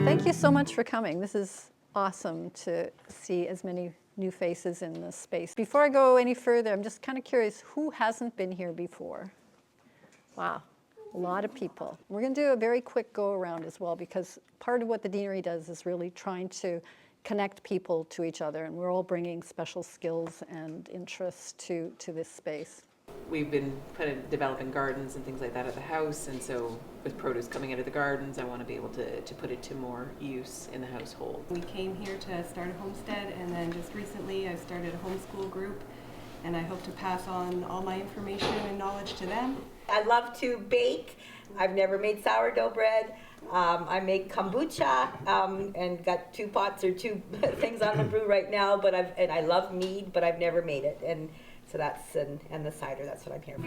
Thank you so much for coming. This is awesome to see as many new faces in this space. Before I go any further, I'm just kind of curious, who hasn't been here before? Wow, a lot of people. We're going to do a very quick go around as well, because part of what the Deanery does is really trying to connect people to each other, and we're all bringing special skills and interests to this space. We've been developing gardens and things like that at the house, and so with produce coming out of the gardens, I want to be able to put it to more use in the household. We came here to start a homestead, and then just recently I started a homeschool group, and I hope to pass on all my information and knowledge to them. I love to bake. I've never made sourdough bread. I make kombucha and got 2 pots or 2 things on the brew right now. But I love mead, but I've never made it. And so that's and the cider. That's what I'm here for.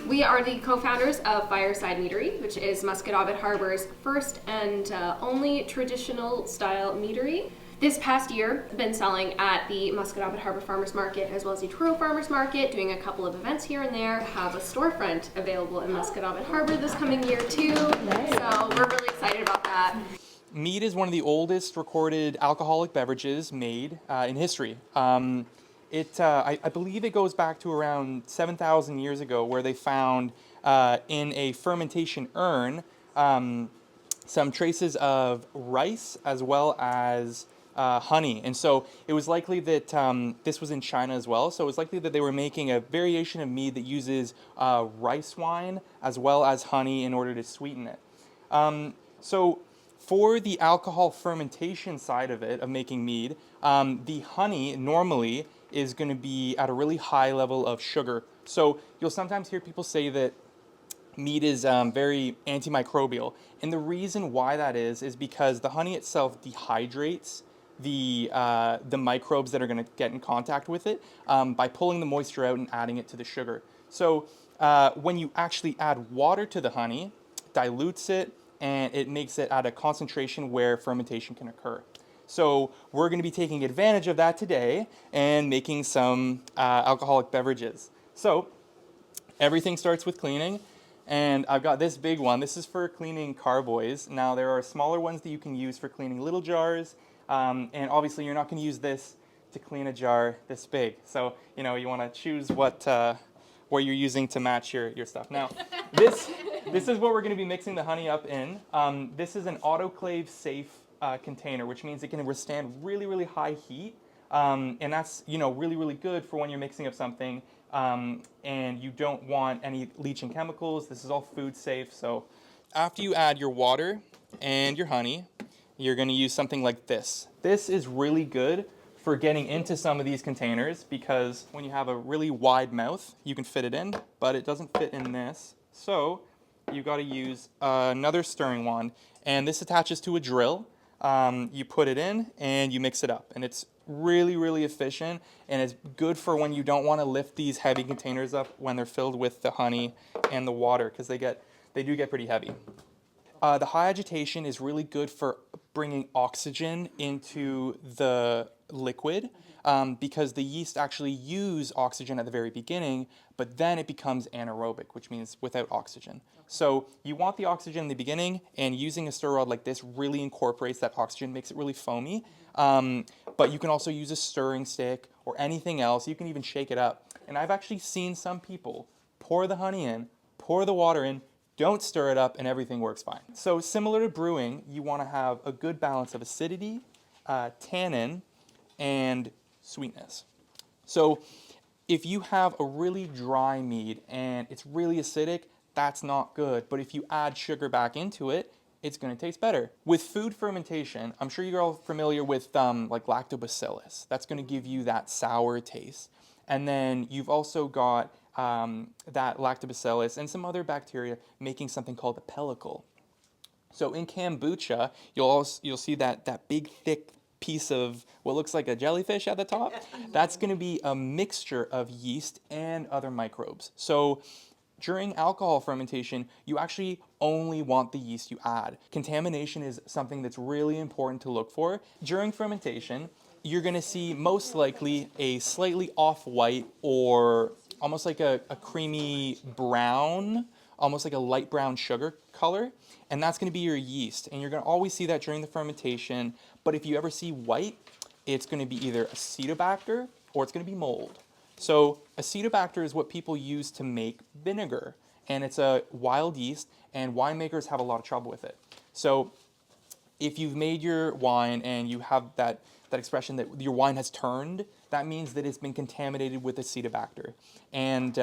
We are the co-founders of Fireside Meadery, which is Musquodoboit Harbour's first and only traditional style meadery. This past year, I've been selling at the Musquodoboit Harbour Farmers Market as well as the Truro Farmers Market, doing a couple of events here and there. Have a storefront available in Musquodoboit Harbour this coming year too. Nice. So we're really excited about that. Mead is one of the oldest recorded alcoholic beverages made in history. I believe it goes back to around 7,000 years ago, where they found in a fermentation urn some traces of rice as well as honey. And so it was likely that this was in China as well. So it was likely that they were making a variation of mead that uses rice wine as well as honey in order to sweeten it. So for the alcohol fermentation side of it, of making mead, the honey normally is going to be at a really high level of sugar. So you'll sometimes hear people say that mead is very antimicrobial. And the reason why that is because the honey itself dehydrates the microbes that are going to get in contact with it by pulling the moisture out and adding it to the sugar. So when you actually add water to the honey, dilutes it, and it makes it at a concentration where fermentation can occur. So we're going to be taking advantage of that today and making some alcoholic beverages. So everything starts with cleaning, and I've got this big one. This is for cleaning carboys. Now there are smaller ones that you can use for cleaning little jars, and obviously you're not going to use this to clean a jar this big. So you want to choose what you're using to match your stuff. Now this is what we're going to be mixing the honey up in. This is an autoclave safe container, which means it can withstand really, really high heat, and that's really, really good for when you're mixing up something and you don't want any leaching chemicals. This is all food safe. So after you add your water and your honey, you're going to use something like this. This is really good for getting into some of these containers, because when you have a really wide mouth, you can fit it in, but it doesn't fit in this. So you got to use another stirring wand, and this attaches to a drill. You put it in and you mix it up, and it's really, really efficient, and it's good for when you don't want to lift these heavy containers up when they're filled with the honey and the water, because they do get pretty heavy. The high agitation is really good for bringing oxygen into the liquid, because the yeast actually use oxygen at the very beginning, but then it becomes anaerobic, which means without oxygen. So you want the oxygen in the beginning, and using a stir rod like this really incorporates that oxygen, makes it really foamy. But you can also use a stirring stick or anything else. You can even shake it up. And I've actually seen some people pour the honey in, pour the water in, don't stir it up, and everything works fine. So similar to brewing, you want to have a good balance of acidity, tannin, and sweetness. So if you have a really dry mead and it's really acidic, that's not good. But if you add sugar back into it, it's going to taste better. With food fermentation, I'm sure you're all familiar with like lactobacillus. That's going to give you that sour taste. And then you've also got that lactobacillus and some other bacteria making something called a pellicle. So in kombucha, you'll see that big thick piece of what looks like a jellyfish at the top. That's going to be a mixture of yeast and other microbes. So during alcohol fermentation, you actually only want the yeast you add. Contamination is something that's really important to look for. During fermentation, you're going to see most likely a slightly off-white or almost like a creamy brown, almost like a light brown sugar color, and that's going to be your yeast. And you're going to always see that during the fermentation, but if you ever see white, it's going to be either acetobacter or it's going to be mold. So acetobacter is what people use to make vinegar, and it's a wild yeast, and winemakers have a lot of trouble with it. So if you've made your wine and you have that expression that your wine has turned, that means that it's been contaminated with acetobacter. And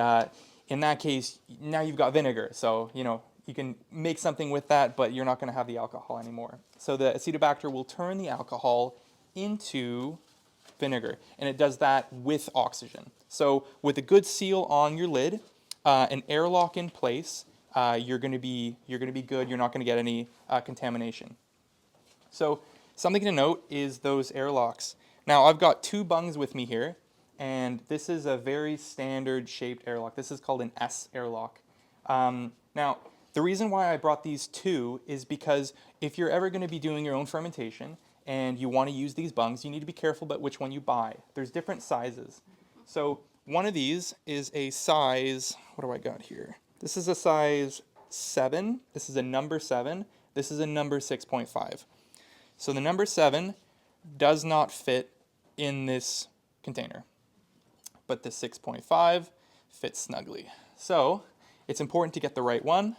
in that case, now you've got vinegar. So, you can make something with that, but you're not going to have the alcohol anymore. So the acetobacter will turn the alcohol into vinegar, and it does that with oxygen. So with a good seal on your lid, an airlock in place, you're going to be good. You're not going to get any contamination. So something to note is those airlocks. Now I've got 2 bungs with me here, and this is a very standard shaped airlock. This is called an S airlock. Now the reason why I brought these 2 is because if you're ever going to be doing your own fermentation and you want to use these bungs, you need to be careful about which one you buy. There's different sizes. So one of these is a size, what do I got here? This is a size 7. This is a number 7. This is a number 6.5. So the number 7 does not fit in this container, but the 6.5 fits snugly. So it's important to get the right one.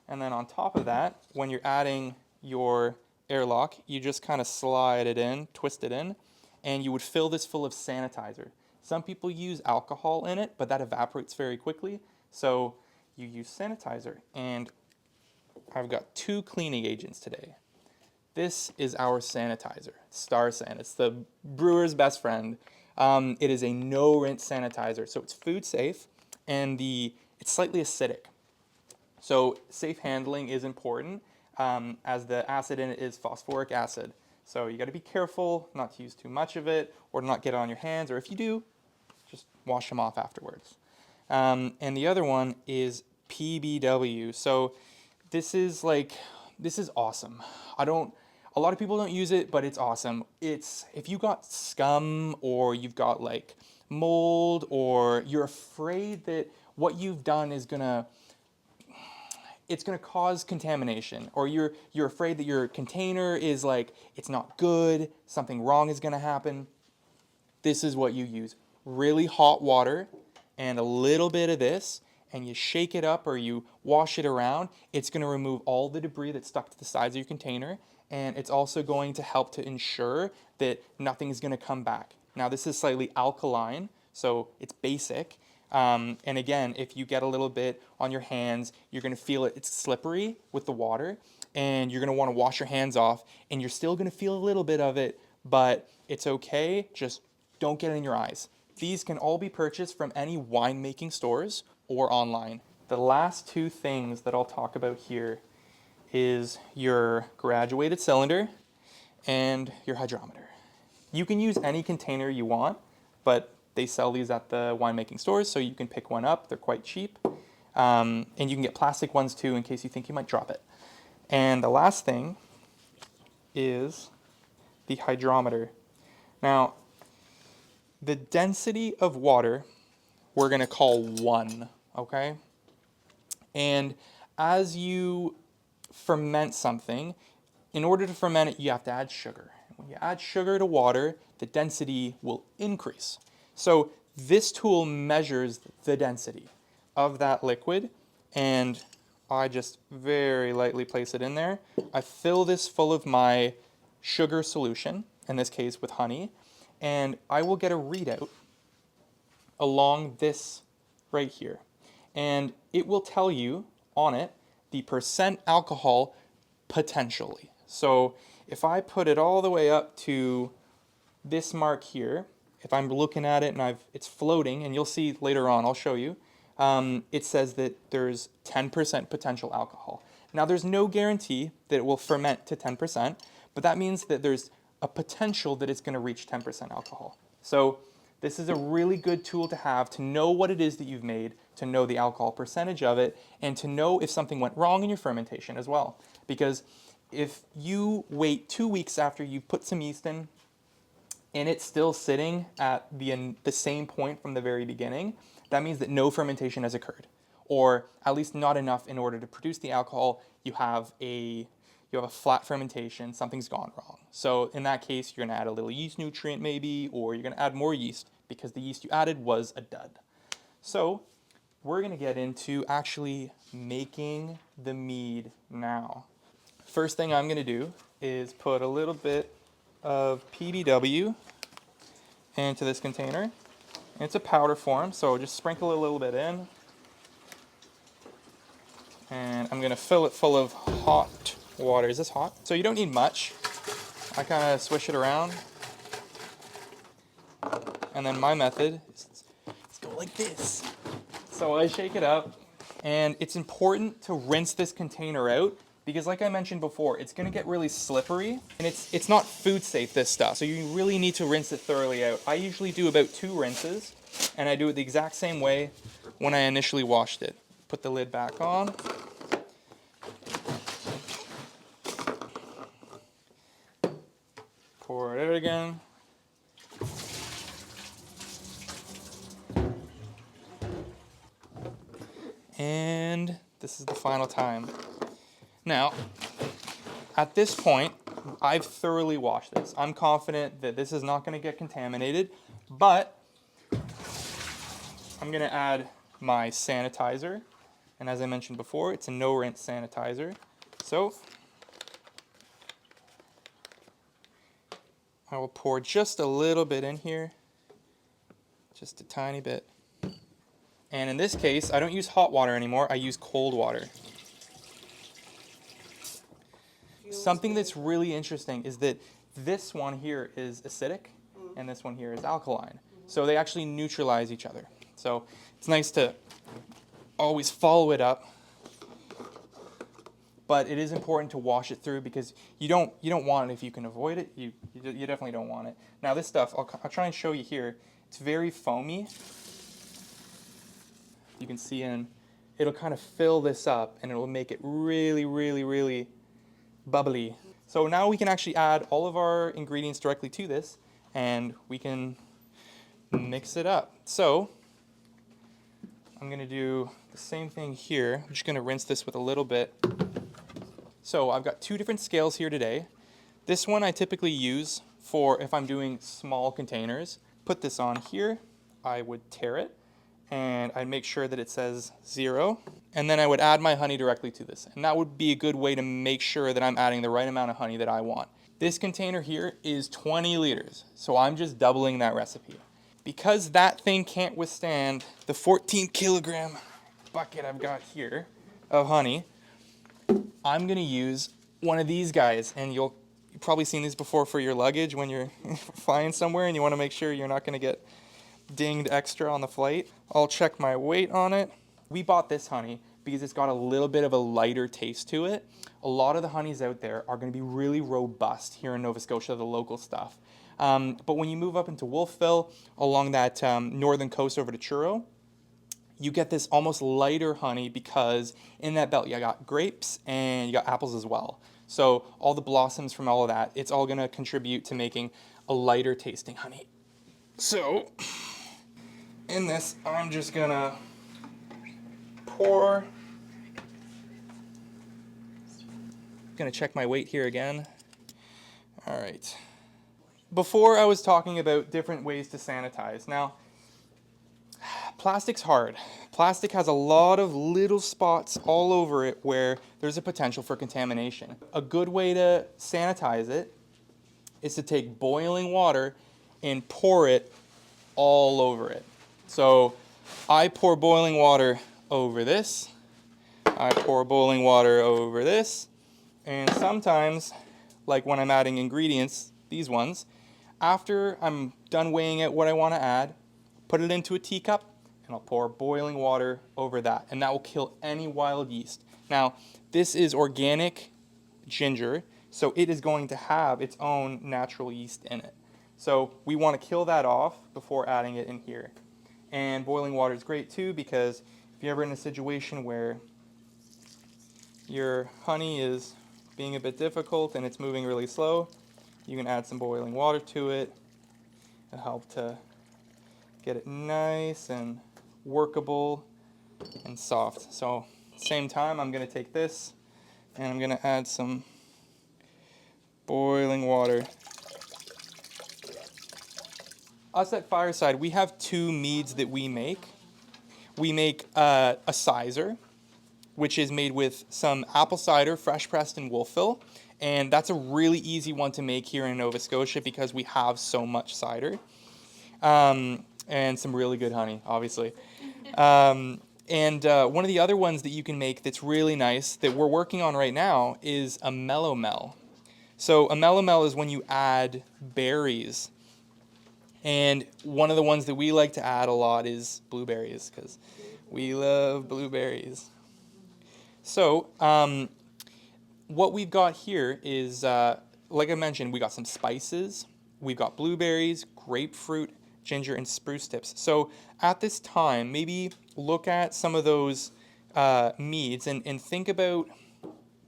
And then on top of that, when you're adding your airlock, you just kind of slide it in, twist it in, and you would fill this full of sanitizer. Some people use alcohol in it, but that evaporates very quickly. So you use sanitizer, and I've got 2 cleaning agents today. This is our sanitizer, Star San. It's the brewer's best friend. It is a no-rinse sanitizer, so it's food safe, and it's slightly acidic. So safe handling is important, as the acid in it is phosphoric acid. So you got to be careful not to use too much of it, or to not get it on your hands, or if you do, just wash them off afterwards. And the other one is PBW. So this is awesome. A lot of people don't use it, but it's awesome. If you got scum or you've got like mold, or you're afraid that what you've done is gonna cause contamination, or you're afraid that your container is it's not good, something wrong is gonna happen, this is what you use. Really hot water and a little bit of this, and you shake it up or you wash it around. It's going to remove all the debris that's stuck to the sides of your container, and it's also going to help to ensure that nothing is going to come back. Now this is slightly alkaline, so it's basic. And again, if you get a little bit on your hands, you're going to feel it's slippery with the water, and you're going to want to wash your hands off, and you're still going to feel a little bit of it, but it's okay. Just don't get it in your eyes. These can all be purchased from any winemaking stores or online. The last 2 things that I'll talk about here is your graduated cylinder and your hydrometer. You can use any container you want, but they sell these at the winemaking stores, so you can pick one up. They're quite cheap. And you can get plastic ones too in case you think you might drop it. And the last thing is the hydrometer. Now, the density of water we're going to call 1, okay? And as you ferment something, in order to ferment it, you have to add sugar. When you add sugar to water, the density will increase. So this tool measures the density of that liquid, and I just very lightly place it in there. I fill this full of my sugar solution, in this case with honey, and I will get a readout along this right here. And it will tell you on it the % alcohol potentially. So if I put it all the way up to this mark here, if I'm looking at it and it's floating, and you'll see later on, I'll show you, it says that there's 10% potential alcohol. Now there's no guarantee that it will ferment to 10%, but that means that there's a potential that it's going to reach 10% alcohol. So This is a really good tool to have to know what it is that you've made, to know the alcohol percentage of it, and to know if something went wrong in your fermentation as well. Because if you wait 2 weeks after you've put some yeast in, and it's still sitting at the same point from the very beginning, that means that no fermentation has occurred, or at least not enough in order to produce the alcohol. You have a flat fermentation, something's gone wrong. So in that case, you're gonna add a little yeast nutrient maybe, or you're gonna add more yeast because the yeast you added was a dud. So we're gonna get into actually making the mead now. First thing I'm gonna do is put a little bit of PBW into this container. It's a powder form, so just sprinkle a little bit in. And I'm gonna fill it full of hot water. Is this hot? So you don't need much. I kind of swish it around. And then my method is go like this. So I shake it up, and it's important to rinse this container out because like I mentioned before, it's gonna get really slippery, and it's not food safe, this stuff. So you really need to rinse it thoroughly out. I usually do about 2 rinses, and I do it the exact same way when I initially washed it. Put the lid back on. Pour it out again. And this is the final time. Now, at this point, I've thoroughly washed this. I'm confident that this is not going to get contaminated, but I'm going to add my sanitizer. And as I mentioned before, it's a no-rinse sanitizer. So I will pour just a little bit in here, just a tiny bit. And in this case, I don't use hot water anymore, I use cold water. Something that's really interesting is that this one here is acidic, and this one here is alkaline. So they actually neutralize each other. So it's nice to always follow it up. But it is important to wash it through because you don't want it if you can avoid it. You definitely don't want it. Now this stuff, I'll try and show you here. It's very foamy. You can see it'll kind of fill this up, and it'll make it really, really, really bubbly. So now we can actually add all of our ingredients directly to this, and we can mix it up. So I'm going to do the same thing here. I'm just going to rinse this with a little bit. So I've got 2 different scales here today. This one I typically use for if I'm doing small containers. Put this on here, I would tare it, and I'd make sure that it says 0. And then I would add my honey directly to this. And that would be a good way to make sure that I'm adding the right amount of honey that I want. This container here is 20 liters, so I'm just doubling that recipe. Because that thing can't withstand the 14 kilogram bucket I've got here of honey, I'm gonna use one of these guys, and you've probably seen these before for your luggage when you're flying somewhere and you wanna make sure you're not gonna get dinged extra on the flight. I'll check my weight on it. We bought this honey because it's got a little bit of a lighter taste to it. A lot of the honeys out there are gonna be really robust here in Nova Scotia, the local stuff. But when you move up into Wolfville, along that northern coast over to Truro, you get this almost lighter honey because in that belt you got grapes and you got apples as well. So all the blossoms from all of that, it's all gonna contribute to making a lighter tasting honey. So in this, I'm just gonna pour. Gonna check my weight here again. All right. Before I was talking about different ways to sanitize. Now, plastic's hard. Plastic has a lot of little spots all over it where there's a potential for contamination. A good way to sanitize it is to take boiling water and pour it all over it. So I pour boiling water over this. I pour boiling water over this. And sometimes, like when I'm adding ingredients, these ones, after I'm done weighing out what I want to add, put it into a teacup, and I'll pour boiling water over that, and that will kill any wild yeast. Now, this is organic ginger, so it is going to have its own natural yeast in it. So we want to kill that off before adding it in here. And boiling water is great too, because if you're ever in a situation where your honey is being a bit difficult and it's moving really slow, you can add some boiling water to it. It'll help to get it nice and workable and soft. So same time, I'm going to take this and I'm going to add some boiling water. Us at Fireside, we have two meads that we make. We make a cider, which is made with some apple cider, fresh pressed in Wolfville. And that's a really easy one to make here in Nova Scotia because we have so much cider. And some really good honey, obviously. One of the other ones that you can make that's really nice that we're working on right now is a melomel. So a melomel is when you add berries. And one of the ones that we like to add a lot is blueberries because we love blueberries. So what we've got here is, like I mentioned, we got some spices. We've got blueberries, grapefruit, ginger, and spruce tips. So at this time, maybe look at some of those meads and think about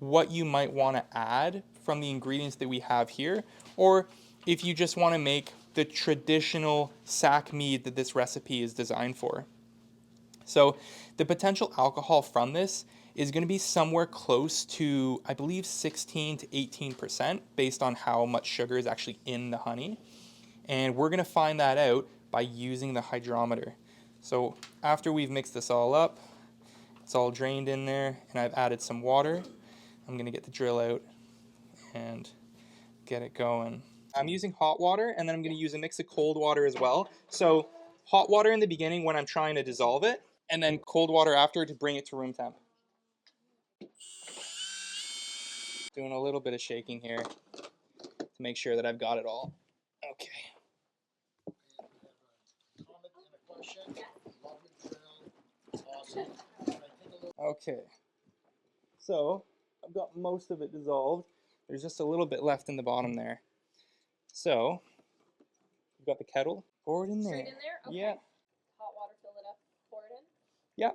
what you might want to add from the ingredients that we have here, or if you just want to make the traditional sack mead that this recipe is designed for. So the potential alcohol from this is going to be somewhere close to, I believe, 16 to 18% based on how much sugar is actually in the honey. And we're going to find that out by using the hydrometer. So after we've mixed this all up, it's all drained in there, and I've added some water. I'm going to get the drill out and get it going. I'm using hot water, and then I'm going to use a mix of cold water as well. So hot water in the beginning when I'm trying to dissolve it, and then cold water after to bring it to room temp. Doing a little bit of shaking here to make sure that I've got it all. Okay. Okay. So I've got most of it dissolved. There's just a little bit left in the bottom there. So we've got the kettle. Pour it in there. Straight in there? Okay. Yeah. Hot water, fill it up, pour it in. Yeah.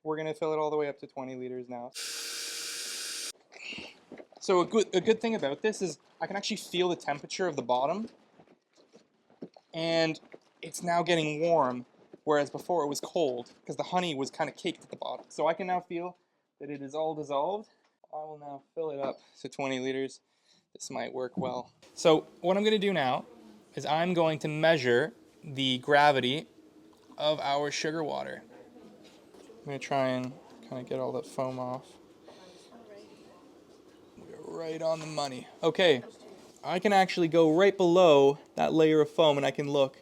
We're going to fill it all the way up to 20 liters now. So a good thing about this is I can actually feel the temperature of the bottom, and it's now getting warm, whereas before it was cold because the honey was kind of caked at the bottom. So I can now feel that it is all dissolved. I will now fill it up to 20 liters. This might work well. So what I'm going to do now is I'm going to measure the gravity of our sugar water. I'm going to try and kind of get all that foam off. We're right on the money. Okay, I can actually go right below that layer of foam and I can look.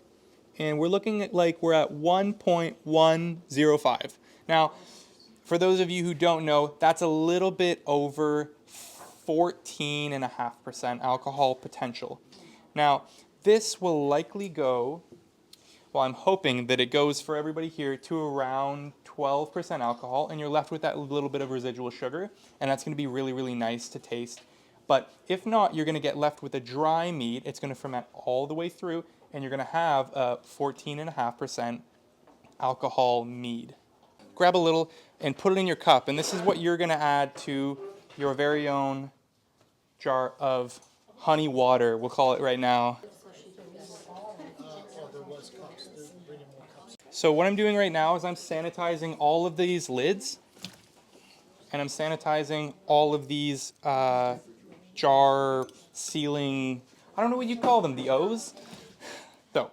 And we're looking at like we're at 1.105. Now, for those of you who don't know, that's a little bit over 14.5% alcohol potential. Now, this will likely go, well, I'm hoping that it goes for everybody here to around 12% alcohol, and you're left with that little bit of residual sugar, and that's going to be really, really nice to taste. But if not, you're going to get left with a dry mead. It's going to ferment all the way through, and you're going to have a 14.5% alcohol mead. Grab a little and put it in your cup, and this is what you're going to add to your very own jar of honey water, we'll call it right now. So what I'm doing right now is I'm sanitizing all of these lids, and I'm sanitizing all of these jar sealing, I don't know what you call them, the O's? So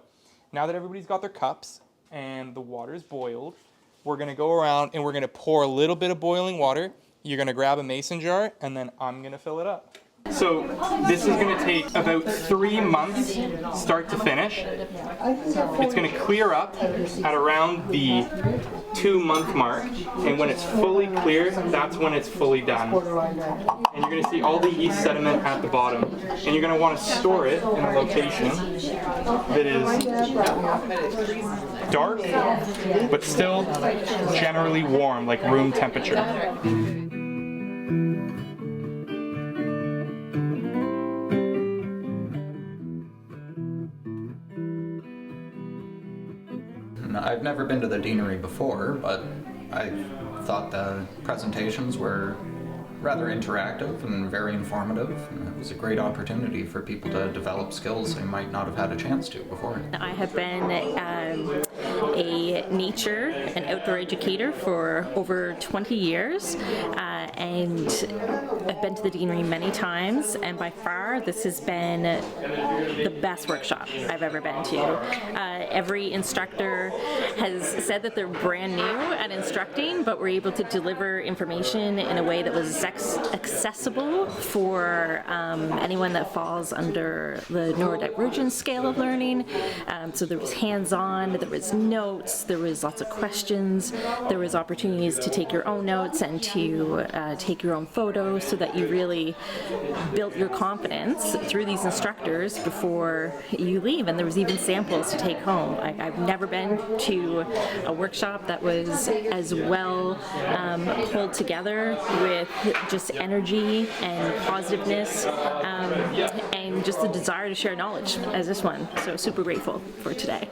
now that everybody's got their cups and the water is boiled, we're going to go around and we're going to pour a little bit of boiling water. You're going to grab a mason jar, and then I'm going to fill it up. So this is going to take about 3 months start to finish. It's going to clear up at around the 2-month mark, and when it's fully clear, that's when it's fully done. And you're going to see all the yeast sediment at the bottom, and you're going to want to store it in a location that is dark but still generally warm, like room temperature. I've never been to the Deanery before, but I thought the presentations were rather interactive and very informative. And it was a great opportunity for people to develop skills they might not have had a chance to before. I have been a nature and outdoor educator for over 20 years, and I've been to the Deanery many times, and by far this has been the best workshop I've ever been to. Every instructor has said that they're brand new at instructing, but were able to deliver information in a way that was accessible for anyone that falls under the neurodivergent scale of learning. So there was hands-on, there was notes, there was lots of questions, there was opportunities to take your own notes and to take your own photos so that you really built your confidence through these instructors before you leave. And there was even samples to take home. I've never been to a workshop that was as well pulled together with just energy and positiveness and just the desire to share knowledge as this one. So super grateful for today.